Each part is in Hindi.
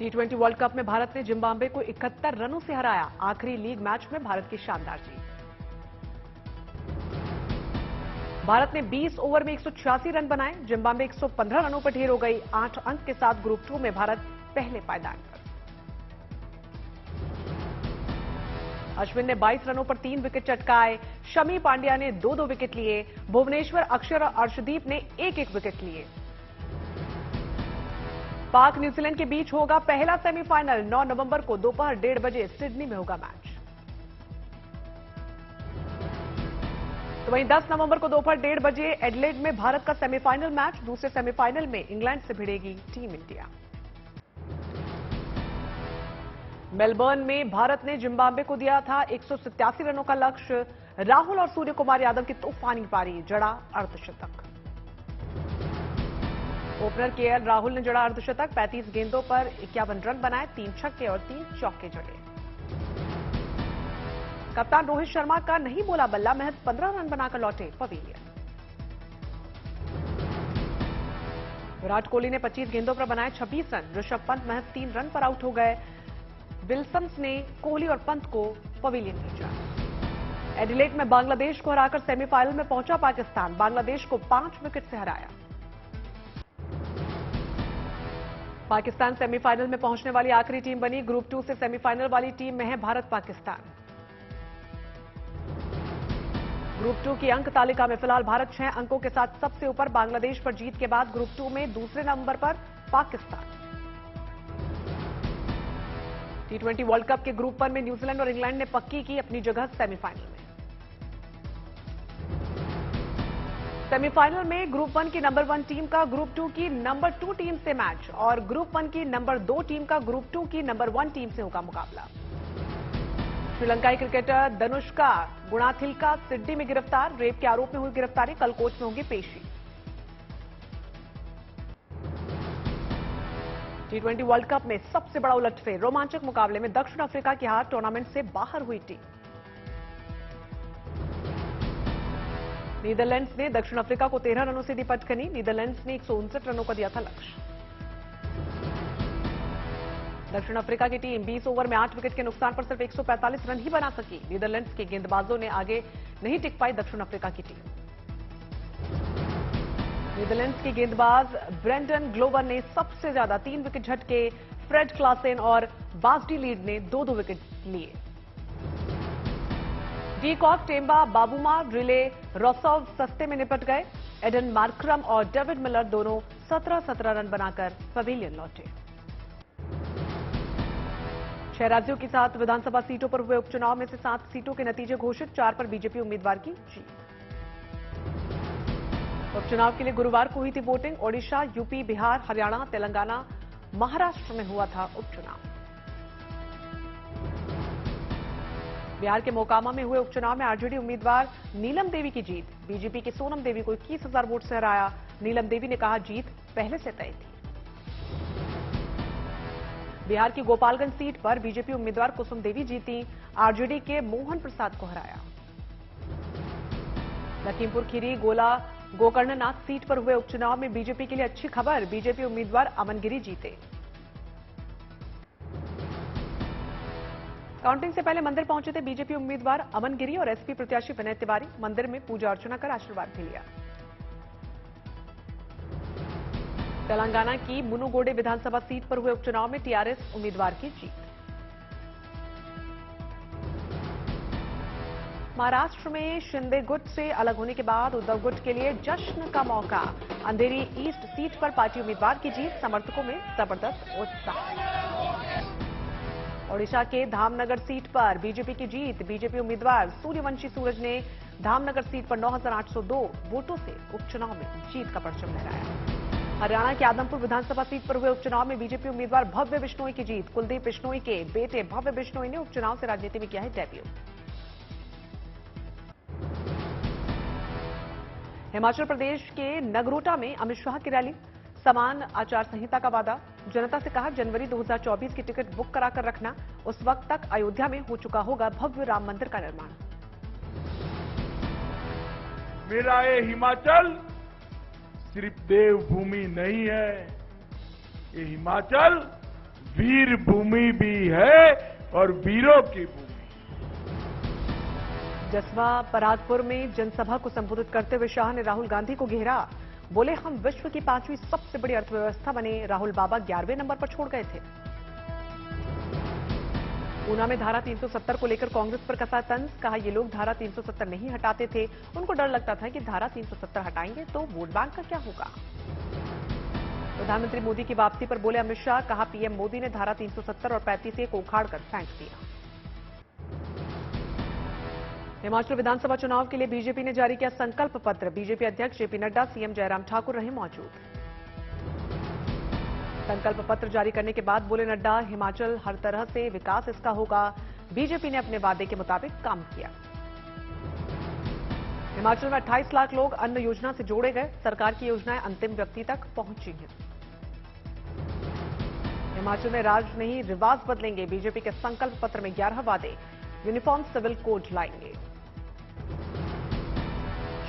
T20 वर्ल्ड कप में भारत ने जिम्बाब्वे को 71 रनों से हराया। आखिरी लीग मैच में भारत की शानदार जीत। भारत ने 20 ओवर में 186 रन बनाए। जिम्बाब्वे 115 रनों पर ढेर हो गई। 8 अंक के साथ ग्रुप 2 में भारत पहले पायदान पर। अश्विन ने 22 रनों पर 3 विकेट चटकाए। शमी पांड्या ने 2-2 विकेट लिए। भुवनेश्वर, अक्षर और अर्शदीप ने 1-1 विकेट लिए। पाक न्यूजीलैंड के बीच होगा पहला सेमीफाइनल। 9 नवंबर को दोपहर 1:30 बजे सिडनी में होगा मैच। तो वहीं 10 नवंबर को दोपहर 1:30 बजे एडिलेड में भारत का सेमीफाइनल मैच। दूसरे सेमीफाइनल में इंग्लैंड से भिड़ेगी टीम इंडिया। मेलबर्न में भारत ने जिम्बाब्वे को दिया था 187 रनों का लक्ष्य। राहुल और सूर्य कुमार यादव की तूफानी पारी, जड़ा अर्धशतक। ओपनर केएल राहुल ने जड़ा अर्धशतक। 35 गेंदों पर 51 रन बनाए। 3 छक्के और 3 चौके जड़े। कप्तान रोहित शर्मा का नहीं बोला बल्ला, महज 15 रन बनाकर लौटे पवेलियन। विराट कोहली ने 25 गेंदों पर बनाए 26 रन। ऋषभ पंत महज 3 रन पर आउट हो गए। विल्सन्स ने कोहली और पंत को पवेलियन भेजा। एडिलेड में बांग्लादेश को हराकर सेमीफाइनल में पहुंचा पाकिस्तान। बांग्लादेश को 5 विकेट से हराया। पाकिस्तान सेमीफाइनल में पहुंचने वाली आखिरी टीम बनी। ग्रुप 2 से सेमीफाइनल वाली टीम में है भारत पाकिस्तान। ग्रुप 2 की अंक तालिका में फिलहाल भारत 6 अंकों के साथ सबसे ऊपर। बांग्लादेश पर जीत के बाद ग्रुप 2 में दूसरे नंबर पर पाकिस्तान। T20 वर्ल्ड कप के ग्रुप 1 में न्यूजीलैंड और इंग्लैंड ने पक्की की अपनी जगह सेमीफाइनल में। सेमीफाइनल में ग्रुप 1 की नंबर 1 टीम का ग्रुप 2 की नंबर 2 टीम से मैच और ग्रुप 1 की नंबर 2 टीम का ग्रुप 2 की नंबर 1 टीम से होगा मुकाबला। श्रीलंकाई क्रिकेटर धनुष्का गुणाथिलका सिडनी में गिरफ्तार। रेप के आरोप में हुई गिरफ्तारी। कल कोर्ट में होगी पेशी। T20 वर्ल्ड कप में सबसे बड़ा उलटफेर। रोमांचक मुकाबले में दक्षिण अफ्रीका की हार, टूर्नामेंट से बाहर हुई टीम। नीदरलैंड्स ने दक्षिण अफ्रीका को 13 रनों से दी पटखनी। नीदरलैंड्स ने 159 रनों का दिया था लक्ष्य। दक्षिण अफ्रीका की टीम 20 ओवर में 8 विकेट के नुकसान पर सिर्फ 145 रन ही बना सकी। नीदरलैंड्स के गेंदबाजों ने आगे नहीं टिक पाई दक्षिण अफ्रीका की टीम। नीदरलैंड्स के गेंदबाज ब्रेंडन ग्लोवर ने सबसे ज्यादा 3 विकेट झटके। फ्रेड क्लासेन और बासडी लीड ने 2-2 विकेट लिए। डीकॉक, टेम्बा, बाबूमा, रिले, रोसोव सस्ते में निपट गए। एडन मार्करम और डेविड मिलर दोनों 17-17 रन बनाकर पवेलियन लौटे। 6 राज्यों की 7 विधानसभा सीटों पर हुए उपचुनाव में से 7 सीटों के नतीजे घोषित। 4 पर बीजेपी उम्मीदवार की जीत। उपचुनाव के लिए गुरुवार को हुई थी वोटिंग। ओडिशा, यूपी, बिहार, हरियाणा, तेलंगाना, महाराष्ट्र में हुआ था उपचुनाव। बिहार के मोकामा में हुए उपचुनाव में आरजेडी उम्मीदवार नीलम देवी की जीत। बीजेपी के सोनम देवी को 21,000 वोट से हराया। नीलम देवी ने कहा, जीत पहले से तय थी। बिहार की गोपालगंज सीट पर बीजेपी उम्मीदवार कुसुम देवी जीती। आरजेडी के मोहन प्रसाद को हराया। लखीमपुर खीरी, गोला, गोकर्णनाथ सीट पर हुए उपचुनाव में बीजेपी के लिए अच्छी खबर। बीजेपी उम्मीदवार अमन गिरी जीते। काउंटिंग से पहले मंदिर पहुंचे थे बीजेपी उम्मीदवार अमन गिरी और एसपी प्रत्याशी विनय तिवारी। मंदिर में पूजा अर्चना कर आशीर्वाद भी लिया। तेलंगाना की मुनुगोडे विधानसभा सीट पर हुए उपचुनाव में टीआरएस उम्मीदवार की जीत। महाराष्ट्र में शिंदे गुट से अलग होने के बाद उद्धव गुट के लिए जश्न का मौका। अंधेरी ईस्ट सीट पर पार्टी उम्मीदवार की जीत। समर्थकों में जबरदस्त उत्साह। ओडिशा के धामनगर सीट पर बीजेपी की जीत। बीजेपी उम्मीदवार सूर्यवंशी सूरज ने धामनगर सीट पर 9,802 वोटों से उपचुनाव में जीत का परचम लहराया। हरियाणा के आदमपुर विधानसभा सीट पर हुए उपचुनाव में बीजेपी उम्मीदवार भव्य बिश्नोई की जीत। कुलदीप बिश्नोई के बेटे भव्य बिश्नोई ने उपचुनाव से राजनीति में किया है डेब्यू। हिमाचल प्रदेश के नगरोटा में अमित शाह की रैली। समान आचार संहिता का वादा। जनता से कहा, जनवरी 2024 की टिकट बुक कराकर रखना। उस वक्त तक अयोध्या में हो चुका होगा भव्य राम मंदिर का निर्माण। मेरा ये हिमाचल सिर्फ देवभूमि नहीं है, ये हिमाचल वीर भूमि भी है और वीरों की भूमि। जसवा परागपुर में जनसभा को संबोधित करते हुए शाह ने राहुल गांधी को घेरा। बोले, हम विश्व की 5वीं सबसे बड़ी अर्थव्यवस्था बने, राहुल बाबा 11वें नंबर पर छोड़ गए थे। ऊना में धारा 370 को लेकर कांग्रेस पर कसा तंज। कहा, ये लोग धारा 370 नहीं हटाते थे, उनको डर लगता था कि धारा 370 हटाएंगे तो वोट बैंक का क्या होगा। प्रधानमंत्री मोदी की वापसी पर बोले अमित शाह। कहा, पीएम मोदी ने धारा 370 और 35A को उखाड़कर फेंक दिया। हिमाचल विधानसभा चुनाव के लिए बीजेपी ने जारी किया संकल्प पत्र। बीजेपी अध्यक्ष जेपी नड्डा, सीएम जयराम ठाकुर रहे मौजूद। संकल्प पत्र जारी करने के बाद बोले नड्डा, हिमाचल हर तरह से विकास इसका होगा। बीजेपी ने अपने वादे के मुताबिक काम किया। हिमाचल में 28 लाख लोग अन्न योजना से जोड़े गए। सरकार की योजनाएं अंतिम व्यक्ति तक पहुंची हैं। हिमाचल में राज नहीं रिवाज बदलेंगे। बीजेपी के संकल्प पत्र में 11 वादे। यूनिफॉर्म सिविल कोड लाएंगे।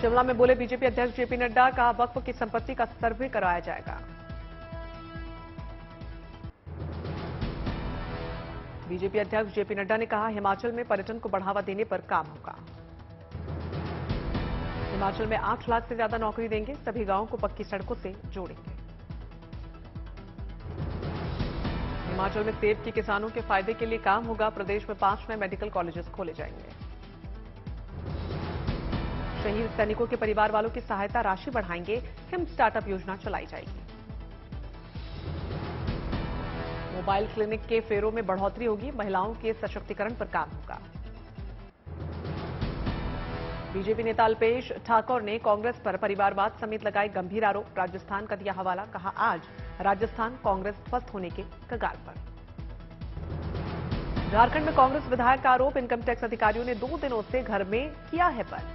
शिमला में बोले बीजेपी अध्यक्ष जेपी नड्डा। कहा, वक्फ की संपत्ति का सर्वे कराया जाएगा। बीजेपी अध्यक्ष जेपी नड्डा ने कहा, हिमाचल में पर्यटन को बढ़ावा देने पर काम होगा। हिमाचल में 8 लाख से ज्यादा नौकरी देंगे। सभी गांवों को पक्की सड़कों से जोड़ेंगे। हिमाचल में सेब के किसानों के फायदे के लिए काम होगा। प्रदेश में 5 नए मेडिकल कॉलेजेस खोले जाएंगे। शहीद सैनिकों के परिवार वालों की सहायता राशि बढ़ाएंगे। हिम स्टार्टअप योजना चलाई जाएगी। मोबाइल क्लिनिक के फेरों में बढ़ोतरी होगी। महिलाओं के सशक्तिकरण पर काम होगा। बीजेपी नेता अल्पेश ठाकुर ने कांग्रेस पर परिवारवाद समेत लगाए गंभीर आरोप। राजस्थान का दिया हवाला। कहा, आज राजस्थान कांग्रेस ध्वस्त होने के कगार पर। झारखंड में कांग्रेस विधायक का आरोप। इनकम टैक्स अधिकारियों ने 2 दिनों से घर में किया है बंद।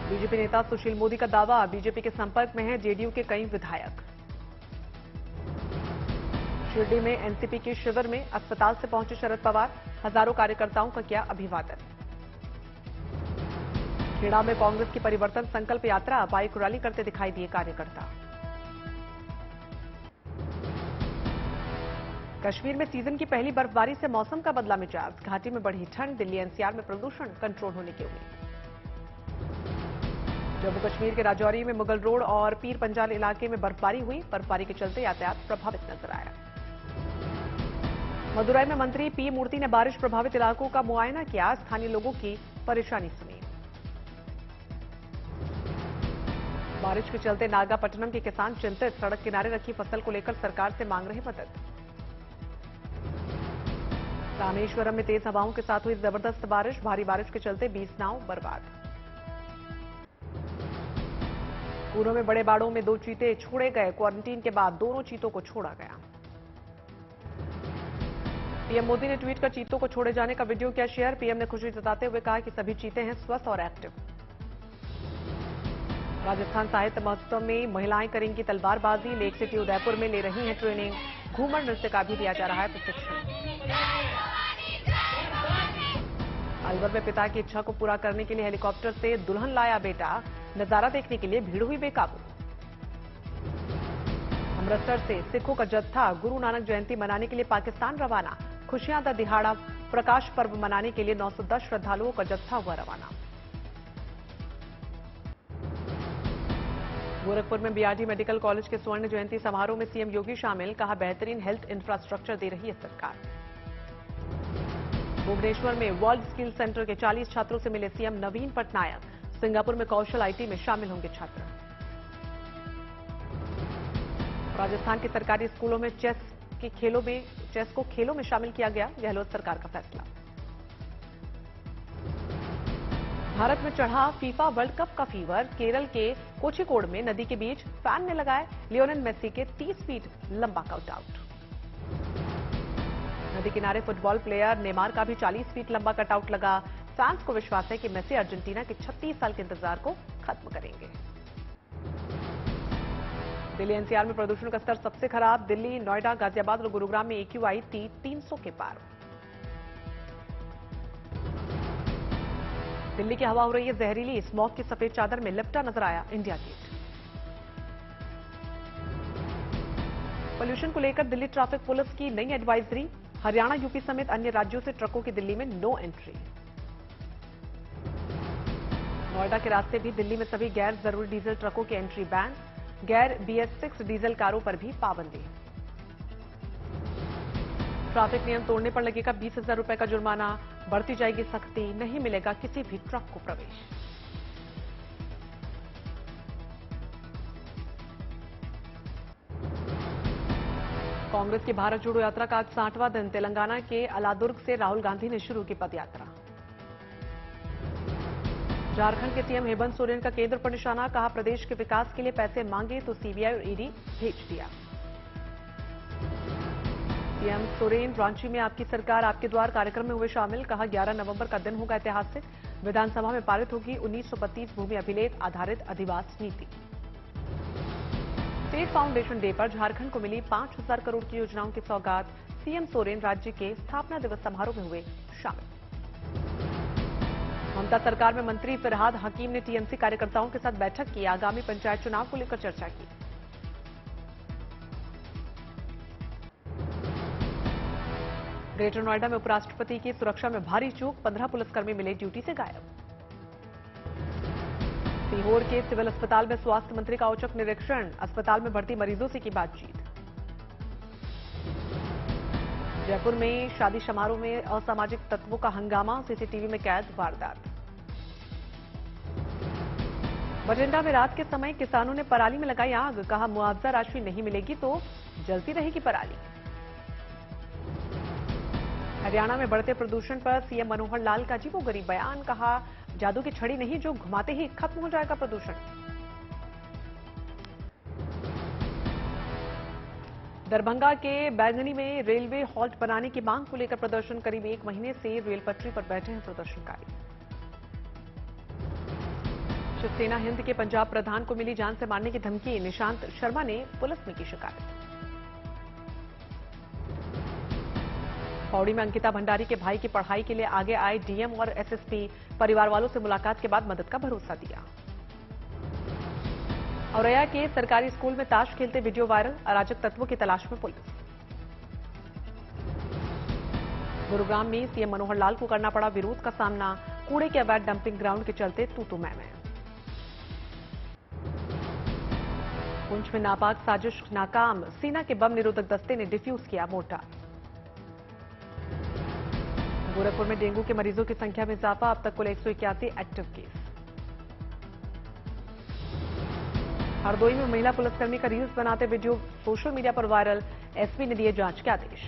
बीजेपी नेता सुशील मोदी का दावा। बीजेपी के संपर्क में हैं जेडीयू के कई विधायक। शिरडी में एनसीपी के शिविर में अस्पताल से पहुंचे शरद पवार। हजारों कार्यकर्ताओं का किया अभिवादन। खेड़ा में कांग्रेस की परिवर्तन संकल्प यात्रा। बाइक रैली करते दिखाई दिए कार्यकर्ता। कश्मीर में सीजन की पहली बर्फबारी से मौसम का बदला मिजाज। घाटी में बढ़ी ठंड। दिल्ली एनसीआर में प्रदूषण कंट्रोल होने की उम्मीद। जम्मू कश्मीर के राजौरी में मुगल रोड और पीर पंजाल इलाके में बर्फबारी हुई। बर्फबारी के चलते यातायात प्रभावित नजर आया। मदुरई में मंत्री पी मूर्ति ने बारिश प्रभावित इलाकों का मुआयना किया। स्थानीय लोगों की परेशानी सुनी। बारिश के चलते नागापट्टनम के किसान चिंतित। सड़क किनारे रखी फसल को लेकर सरकार से मांग रहे मदद। रामेश्वरम में तेज हवाओं के साथ हुई जबरदस्त बारिश। भारी बारिश के चलते 20 नाव बर्बाद। पूर्व में बड़े बाड़ों में 2 चीते छोड़े गए। क्वारंटीन के बाद दोनों चीतों को छोड़ा गया। पीएम मोदी ने ट्वीट कर चीतों को छोड़े जाने का वीडियो किया शेयर। पीएम ने खुशी जताते हुए कहा कि सभी चीते हैं स्वस्थ और एक्टिव। राजस्थान साहित्य महोत्सव में महिलाएं करेंगी तलवारबाजी। लेक सिटी उदयपुर में ले रही हैं ट्रेनिंग। घूमर नृत्य का भी दिया जा रहा है प्रशिक्षण। अलवर में पिता की इच्छा को पूरा करने के लिए हेलीकॉप्टर से दुल्हन लाया बेटा। नजारा देखने के लिए भीड़ हुई बेकाबू। अमृतसर से सिखों का जत्था गुरु नानक जयंती मनाने के लिए पाकिस्तान रवाना। खुशियां दा दिहाड़ा प्रकाश पर्व मनाने के लिए 910 श्रद्धालुओं का जत्था हुआ रवाना। गोरखपुर में बीआरडी मेडिकल कॉलेज के स्वर्ण जयंती समारोह में सीएम योगी शामिल। कहा, बेहतरीन हेल्थ इंफ्रास्ट्रक्चर दे रही है सरकार। भुवनेश्वर में वर्ल्ड स्किल सेंटर के 40 छात्रों से मिले सीएम नवीन पटनायक। सिंगापुर में कौशल आईटी में शामिल होंगे छात्र। राजस्थान के सरकारी स्कूलों में चेस को खेलों में शामिल किया गया। गहलोत सरकार का फैसला। भारत में चढ़ा फीफा वर्ल्ड कप का फीवर। केरल के कोझिकोड में नदी के बीच फैन ने लगाए लियोनेल मेसी के 30 फीट लंबा कटआउट। नदी किनारे फुटबॉल प्लेयर नेमार का भी 40 फीट लंबा कटआउट लगा। फैंस को विश्वास है कि मेसी अर्जेंटीना के 36 साल के इंतजार को खत्म करेंगे। दिल्ली एनसीआर में प्रदूषण का स्तर सबसे खराब। दिल्ली, नोएडा, गाजियाबाद और गुरुग्राम में AQI 300 के पार। दिल्ली की हवा हो रही है जहरीली। स्मॉग की सफेद चादर में लिपटा नजर आया इंडिया गेट। पोल्यूशन को लेकर दिल्ली ट्रैफिक पुलिस की नई एडवाइजरी। हरियाणा, यूपी समेत अन्य राज्यों से ट्रकों की दिल्ली में नो एंट्री। नोएडा के रास्ते भी दिल्ली में सभी गैर जरूरी डीजल ट्रकों की एंट्री बैन। गैर BS6 डीजल कारों पर भी पाबंदी। ट्रैफिक नियम तोड़ने पर लगेगा 20,000 रुपए का जुर्माना। बढ़ती जाएगी सख्ती, नहीं मिलेगा किसी भी ट्रक को प्रवेश। कांग्रेस की भारत जोड़ो यात्रा का आज 60वां दिन। तेलंगाना के अलादुर्ग से राहुल गांधी ने शुरू की पदयात्रा। झारखंड के सीएम हेमंत सोरेन का केंद्र पर निशाना। कहा, प्रदेश के विकास के लिए पैसे मांगे तो सीबीआई और ईडी भेज दिया। सीएम सोरेन रांची में आपकी सरकार आपके द्वार कार्यक्रम में हुए शामिल। कहा, 11 नवंबर का दिन होगा ऐतिहासिक। विधानसभा में पारित होगी 1932 भूमि अभिलेख आधारित अधिवास नीति। स्टेट फाउंडेशन डे पर झारखंड को मिली 5,000 करोड़ की योजनाओं की सौगात। सीएम सोरेन राज्य के स्थापना दिवस समारोह में हुए शामिल। ममता सरकार में मंत्री फिरहाद हकीम ने टीएमसी कार्यकर्ताओं के साथ बैठक की। आगामी पंचायत चुनाव को लेकर चर्चा की। ग्रेटर नोएडा में उपराष्ट्रपति की सुरक्षा में भारी चूक। 15 पुलिसकर्मी मिले ड्यूटी से गायब। सीहोर के सिविल अस्पताल में स्वास्थ्य मंत्री का औचक निरीक्षण। अस्पताल में भर्ती मरीजों से की बातचीत। जयपुर में शादी समारोह में असामाजिक तत्वों का हंगामा। सीसीटीवी में कैद वारदात। बठिंडा में रात के समय किसानों ने पराली में लगाई आग। कहा, मुआवजा राशि नहीं मिलेगी तो जलती रहेगी पराली। हरियाणा में बढ़ते प्रदूषण पर सीएम मनोहर लाल का अजीबोगरीब बयान। कहा, जादू की छड़ी नहीं जो घुमाते ही खत्म हो जाएगा प्रदूषण। दरभंगा के बैगनी में रेलवे हॉल्ट बनाने की मांग को लेकर प्रदर्शन। करीब 1 महीने से रेल पटरी पर बैठे हैं प्रदर्शनकारी। शिवसेना हिंद के पंजाब प्रधान को मिली जान से मारने की धमकी। निशांत शर्मा ने पुलिस में की शिकायत। पौड़ी में अंकिता भंडारी के भाई की पढ़ाई के लिए आगे आए डीएम और एसएसपी। परिवार वालों से मुलाकात के बाद मदद का भरोसा दिया। औरैया के सरकारी स्कूल में ताश खेलते वीडियो वायरल। अराजक तत्वों की तलाश में पुलिस। गुरुग्राम में सीएम मनोहर लाल को करना पड़ा विरोध का सामना। कूड़े के अवैध डंपिंग ग्राउंड के चलते तू मैं। पुंछ में नापाक साजिश नाकाम। सेना के बम निरोधक दस्ते ने डिफ्यूज किया मोर्टार। गोरखपुर में डेंगू के मरीजों की संख्या में इजाफा। अब तक कुल 181 एक्टिव केस। हरदोई में महिला पुलिसकर्मी का रील्स बनाते वीडियो सोशल मीडिया पर वायरल। एसपी ने दिए जांच के आदेश।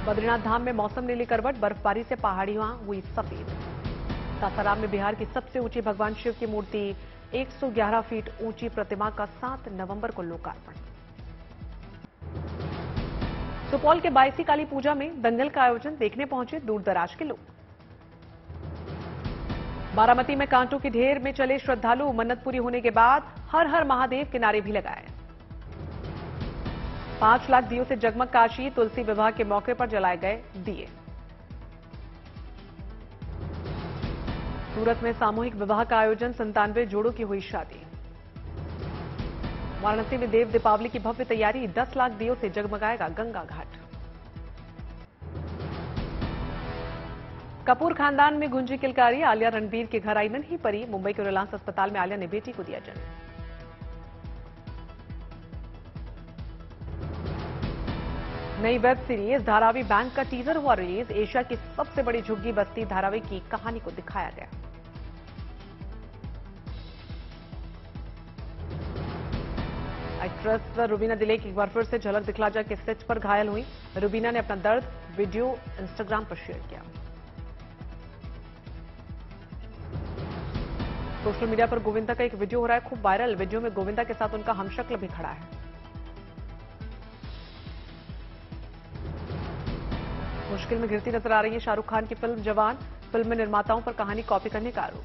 बद्रीनाथ धाम में मौसम ने ली करवट। बर्फबारी से पहाड़ियां हुई सफेद। सासाराम में बिहार की सबसे ऊंची भगवान शिव की मूर्ति। 111 फीट ऊंची प्रतिमा का 7 नवंबर को लोकार्पण। सुपौल के बायसी काली पूजा में दंगल का आयोजन। देखने पहुंचे दूर दराज के लोग। बारामती में कांटों की ढेर में चले श्रद्धालु। मन्नत पूरी होने के बाद हर हर महादेव के नारे भी लगाए। 5 लाख दियों से जगमग काशी। तुलसी विवाह के मौके पर जलाए गए दिए। सूरत में सामूहिक विवाह का आयोजन। 97 जोड़ों की हुई शादी। वाराणसी में देव दीपावली की भव्य तैयारी। 10 लाख दियों से जगमगाएगा गंगा घाट। कपूर खानदान में गूंजी किलकारी। आलिया रणबीर के घर आई नन्ही परी। मुंबई के रिलायंस अस्पताल में आलिया ने बेटी को दिया जन्म। नई वेब सीरीज धारावी बैंक का टीजर हुआ रिलीज। एशिया की सबसे बड़ी झुग्गी बस्ती धारावी की कहानी को दिखाया गया। एक्ट्रेस रुबीना दिलेक एक बार फिर से झलक दिखला जा के सेट पर घायल हुई। रुबीना ने अपना दर्द वीडियो इंस्टाग्राम पर शेयर किया। सोशल मीडिया पर गोविंदा का एक वीडियो हो रहा है खूब वायरल। वीडियो में गोविंदा के साथ उनका हमशक्ल भी खड़ा है। मुश्किल में घिरती नजर आ रही है शाहरुख खान की फिल्म जवान। फिल्म में निर्माताओं पर कहानी कॉपी करने का आरोप।